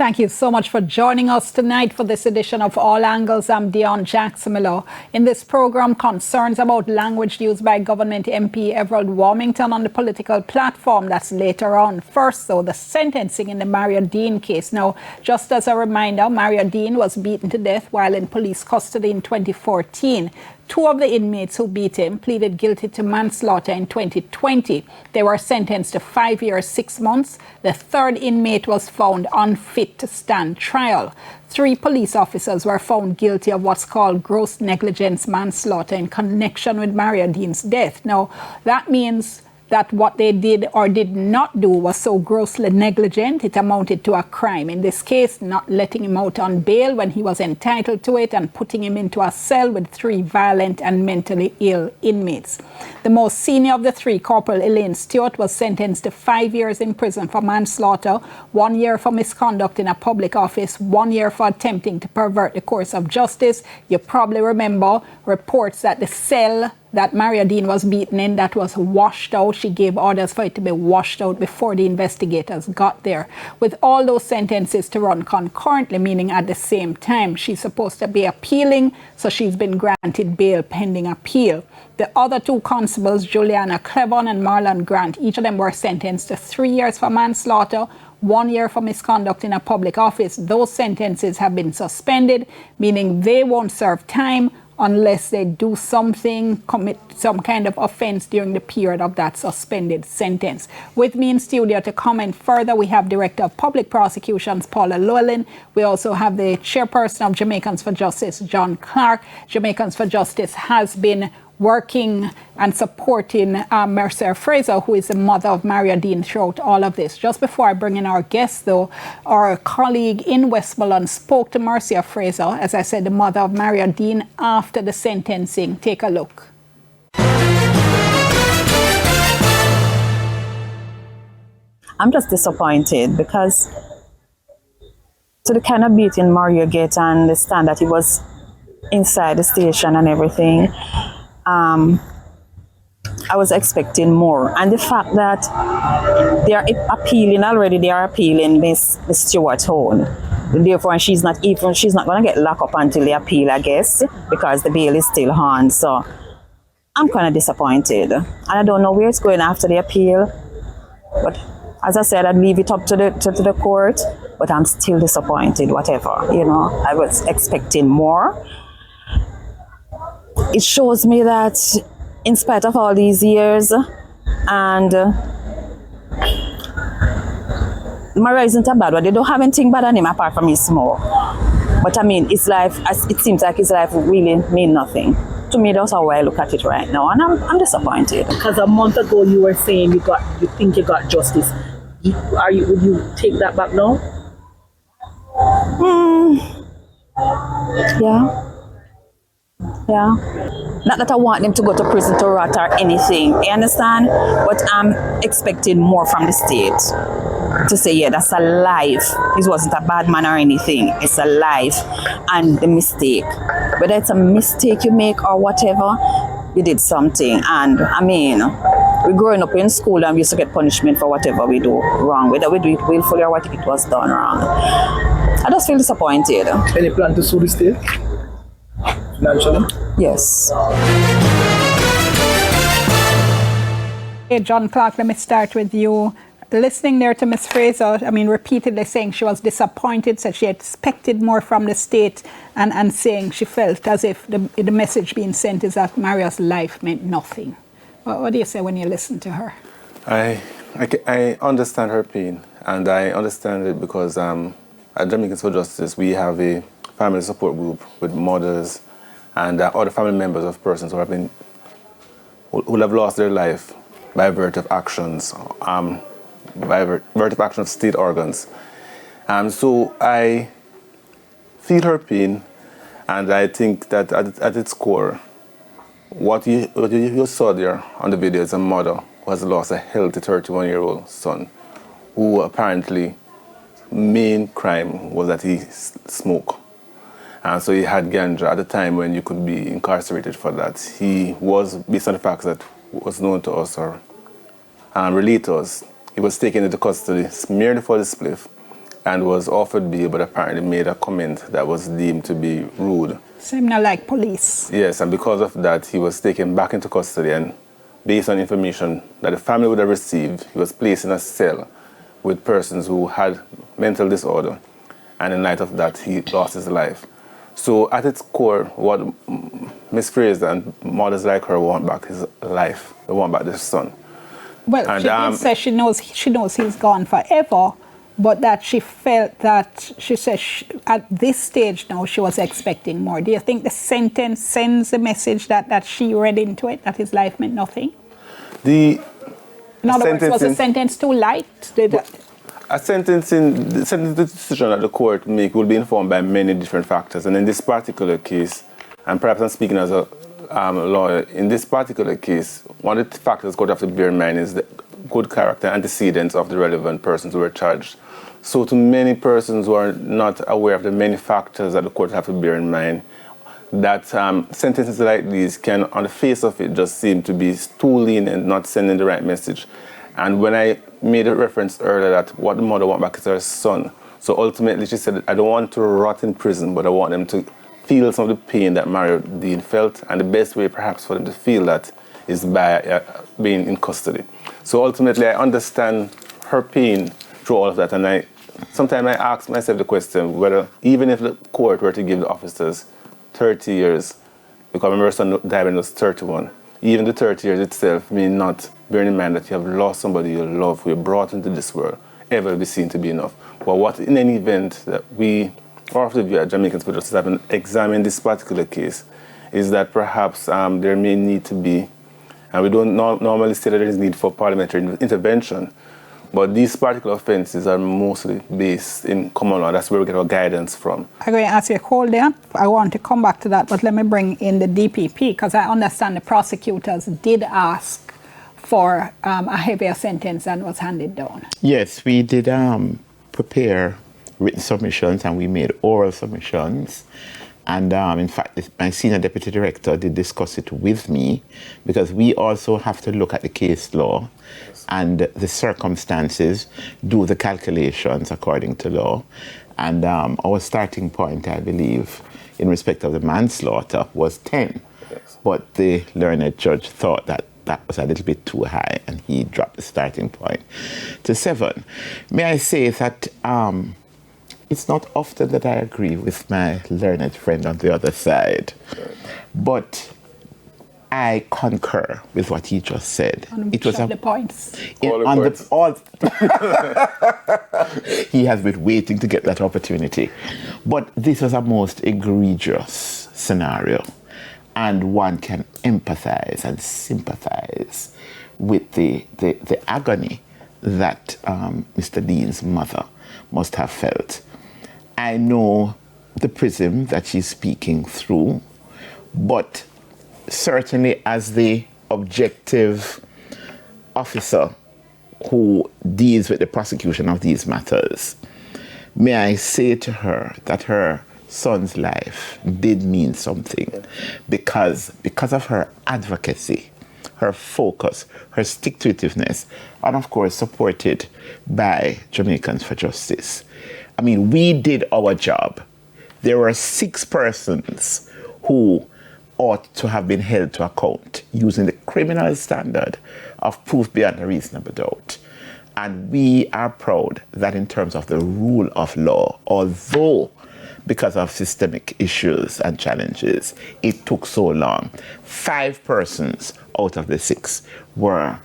Thank you so much for joining us tonight for this edition of All Angles. I'm Dion Jackson-Miller. In this program, concerns about language used by government MP Everald Warmington on the political platform. That's later on. First, though, the sentencing in the Deane case. Now, just as a reminder, Deane was beaten to death while in police custody in 2014. Two of the inmates who beat him pleaded guilty to manslaughter in 2020. They were sentenced to 5 years, 6 months. The third inmate was found unfit to stand trial. 3 police officers were found guilty of what's called gross negligence manslaughter in connection with Deane's death. Now, that means that what they did or did not do was so grossly negligent, it amounted to a crime. In this case, not letting him out on bail when he was entitled to it and putting him into a cell with 3 violent and mentally ill inmates. The most senior of the 3, Corporal Elaine Stewart, was sentenced to 5 years in prison for manslaughter, 1 year for misconduct in a public office, 1 year for attempting to pervert the course of justice. You probably remember reports that the cell that Deane was beaten in, that was washed out. She gave orders for it to be washed out before the investigators got there. With all those sentences to run concurrently, meaning at the same time, she's supposed to be appealing, so she's been granted bail pending appeal. The other 2 constables, Juliana Clevon and Marlon Grant, each of them were sentenced to 3 years for manslaughter, 1 year for misconduct in a public office. Those sentences have been suspended, meaning they won't serve time unless they do something, commit some kind of offense during the period of that suspended sentence. With me in studio to comment further, we have Director of Public Prosecutions, Paula Llewellyn. We also have the Chairperson of Jamaicans for Justice, John Clark. Jamaicans for Justice has been working and supporting Mercia Fraser, who is the mother of Deane, throughout all of this. Just before I bring in our guest, though, our colleague in Westmoreland spoke to Mercia Fraser, as I said, the mother of Deane, after the sentencing. Take a look. I'm just disappointed because to the kind of beating Mario get and the stand that he was inside the station and everything, I was expecting more. And the fact that they are appealing already, they are appealing Miss Stewart's own. Therefore, she's not going to get locked up until the appeal, I guess, because the bail is still on. So I'm kind of disappointed. And I don't know where it's going after the appeal. But as I said, I'd leave it up to the court. But I'm still disappointed, whatever. You know, I was expecting more. It shows me that in spite of all these years, and Mario isn't a bad one. They don't have anything bad on him apart from his smoke. But I mean, his life, it seems like his life really mean nothing. To me, that's how I look at it right now, and I'm disappointed. Because a month ago you were saying you think you got justice. Would you take that back now? Yeah. Not that I want them to go to prison to rot or anything, you understand? But I'm expecting more from the state to say, yeah, that's a life. This wasn't a bad man or anything. It's a life and the mistake. Whether it's a mistake you make or whatever, you did something. And I mean, we're growing up in school and we used to get punishment for whatever we do wrong, whether we do it willfully or what it was done wrong. I just feel disappointed. Any plan to sue the state? Financially? Yes. Hey, John Clark, let me start with you. Listening there to Ms. Fraser, I mean, repeatedly saying she was disappointed, said she expected more from the state, and saying she felt as if the message being sent is that Maria's life meant nothing. What do you say when you listen to her? I understand her pain, and I understand it because at Jamaicans for Justice, we have a family support group with mothers and other family members of persons who have lost their life by virtue of actions, of state organs. So I feel her pain, and I think that at its core, what you saw there on the video is a mother who has lost a healthy 31-year-old son, who apparently main crime was that he smoked. And so he had ganja at the time when you could be incarcerated for that. He was, based on the facts that was known to us or relate to us, he was taken into custody merely for the spliff and was offered bail, but apparently made a comment that was deemed to be rude. Similar like police. Yes, and because of that, he was taken back into custody, and based on information that the family would have received, he was placed in a cell with persons who had mental disorder, and in light of that, he lost his life. So at its core, what Miss Fraser and mothers like her want back is life. They want back their son. Well, And, she did say she knows he's gone forever, but that she felt that, she said at this stage now she was expecting more. Do you think the sentence sends a message that she read into it, that his life meant nothing? In other words, was the sentence too light? A sentencing decision that the court make will be informed by many different factors. And in this particular case, and perhaps I'm speaking as a lawyer, in this particular case, one of the factors the court have to bear in mind is the good character antecedents of the relevant persons who were charged. So to many persons who are not aware of the many factors that the court have to bear in mind, that sentences like these can, on the face of it, just seem to be too lenient, not sending the right message. And when I made a reference earlier that what the mother wants back is her son, so ultimately she said, I don't want to rot in prison, but I want them to feel some of the pain that Mario Deane felt, and the best way perhaps for them to feel that is by being in custody. So ultimately I understand her pain through all of that, and sometimes I ask myself the question whether even if the court were to give the officers 30 years, because my son died when he was 31, even the 30 years itself may not, bearing in mind that you have lost somebody you love, who you brought into this world, ever be seen to be enough. But what in any event that we, or of the view at Jamaicans for Justice, have examined this particular case, is that perhaps there may need to be, and we don't normally say that there is need for parliamentary intervention, but these particular offences are mostly based in common law. That's where we get our guidance from. I'm going to ask you a hold there. I want to come back to that, but let me bring in the DPP, because I understand the prosecutors did ask for a heavier sentence than was handed down. Yes, we did prepare written submissions, and we made oral submissions. And in fact, my senior deputy director did discuss it with me, because we also have to look at the case law and the circumstances, do the calculations according to law. And our starting point, I believe, in respect of the manslaughter was 10. Yes. But the learned judge thought that that was a little bit too high, and he dropped the starting point to 7. May I say that it's not often that I agree with my learned friend on the other side, but I concur with what he just said. It was the points. He has been waiting to get that opportunity. But this was a most egregious scenario, and one can empathize and sympathize with the agony that Mr. Deane's mother must have felt. I know the prism that she's speaking through, but certainly as the objective officer who deals with the prosecution of these matters, may I say to her that her son's life did mean something, because of her advocacy, her focus, her stick-to-itiveness, and of course supported by Jamaicans for Justice. I mean, we did our job. There were 6 persons who ought to have been held to account using the criminal standard of proof beyond a reasonable doubt. And we are proud that in terms of the rule of law, although because of systemic issues and challenges, it took so long, 5 persons out of the 6 were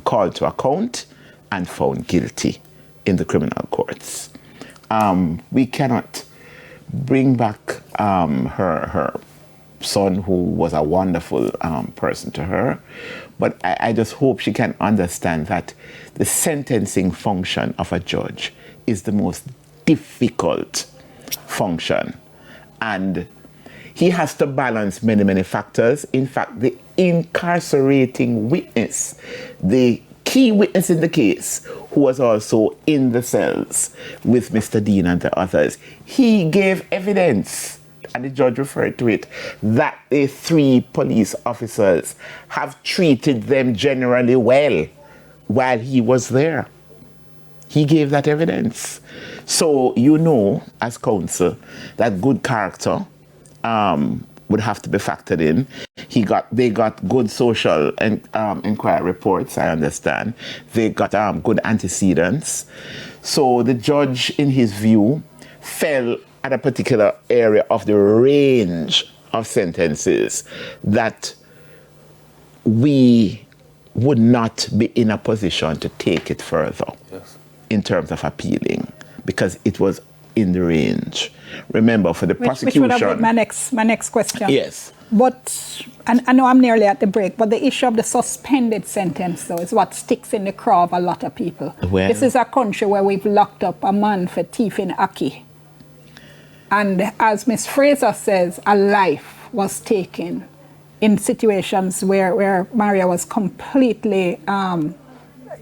called to account and found guilty in the criminal courts. We cannot bring back her son, who was a wonderful person to her, but I just hope she can understand that the sentencing function of a judge is the most difficult function, and he has to balance many, many factors. In fact, the incarcerating witness, the key witness in the case, who was also in the cells with Mr. Deane and the others, he gave evidence, and the judge referred to it, that the 3 police officers have treated them generally well while he was there. He gave that evidence. So you know, as counsel, that good character would have to be factored in. They got good social inquiry reports, I understand. They got good antecedents. So the judge, in his view, fell at a particular area of the range of sentences that we would not be in a position to take it further in terms of appealing, because it was in the range. Remember, for the prosecution... Which would have been my next question. Yes. But, and I know I'm nearly at the break, but the issue of the suspended sentence, though, is what sticks in the craw of a lot of people. Well, this is a country where we've locked up a man for thieving ackee. And as Ms. Fraser says, a life was taken in situations where Maria was completely,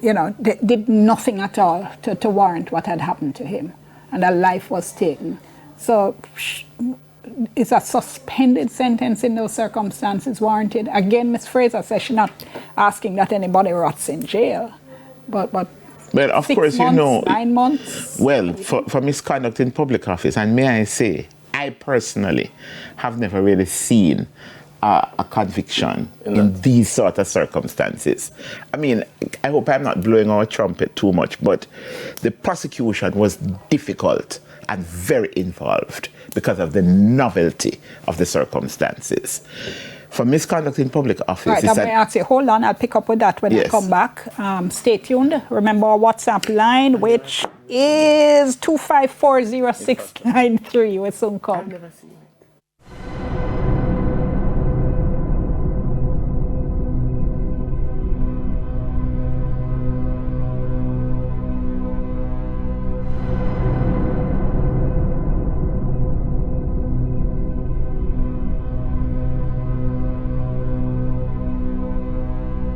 did nothing at all to warrant what had happened to him. And a life was taken. So is a suspended sentence in those circumstances warranted? Again, Ms. Fraser says she's not asking that anybody rots in jail. But well, of 6 course, months, 9 months? Well, for misconduct in public office, and may I say, I personally have never really seen a conviction in these sort of circumstances. I mean, I hope I'm not blowing our trumpet too much, but the prosecution was difficult and very involved because of the novelty of the circumstances. For misconduct in public office... Right, I'm going to ask you, hold on, I'll pick up with that when I come back. Stay tuned. Remember our WhatsApp line, which is 2540693. We'll soon come.